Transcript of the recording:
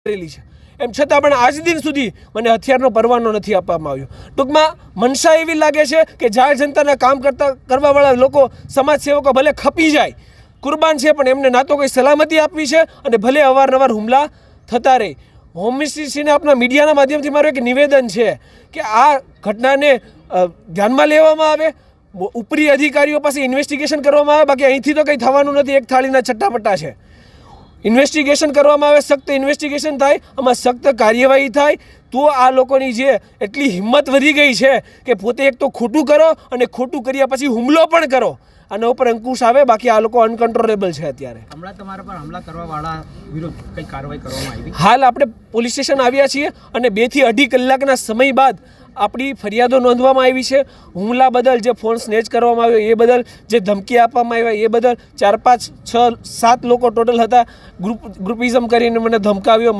કરેલી છે, એમ છતાં પણ આજ દિન સુધી મને હથિયારનો પરવાનો નથી આપવામાં આવ્યો. ટૂંકમાં મનસા એવી લાગે છે કે જાહેર જનતાના કામ કરવાવાળા લોકો, સમાજ સેવકો ભલે ખપી જાય, કુરબાન છે, પણ એમને ના તો કોઈ સલામતી આપવી છે અને ભલે અવારનવાર હુમલા થતા રહે. હોમ મિનિસ્ટ્રીને આપણા મીડિયાના માધ્યમથી મારું એક નિવેદન છે કે આ ઘટનાને ધ્યાનમાં લેવામાં આવે, ઉપરી અધિકારીઓ પાસે ઇન્વેસ્ટિગેશન કરવામાં આવે. બાકી અહીંથી તો કંઈ થવાનું નથી, એક થાળીના ચટ્ટાપટ્ટા છે. ઇન્વેસ્ટિગેશન કરવામાં આવે, સખ્ત ઇન્વેસ્ટિગેશન થાય, આમાં સખ્ત કાર્યવાહી થાય, તો આ લોકોની જે એટલી હિંમત વધી ગઈ છે કે પોતે એક તો ખોટું કરો અને ખોટું કર્યા પછી હુમલો પણ કરો, આના ઉપર અંકુશ આવે. બાકી આ લોકો અનકન્ટ્રોલેબલ છે. અત્યારે હમણાં તમારા પર હુમલા કરવાવાળા વિરુદ્ધ કઈ કાર્યવાહી કરવામાં આવી? હાલ આપણે પોલીસ સ્ટેશન આવ્યા છીએ અને 2 થી 2.5 કલાકના સમય બાદ આપણી ફરિયાદો નોંધવામાં આવી છે. હુમલા બદલ, જે ફોન સ્નેચ કરવામાં આવ્યો એ બદલ, જે ધમકી આપવામાં આવ્યા એ બદલ 4, 5, 6, 7 લોકો ટોટલ હતા. ગ્રુપિઝમ કરીને મને ધમકાવ્યો,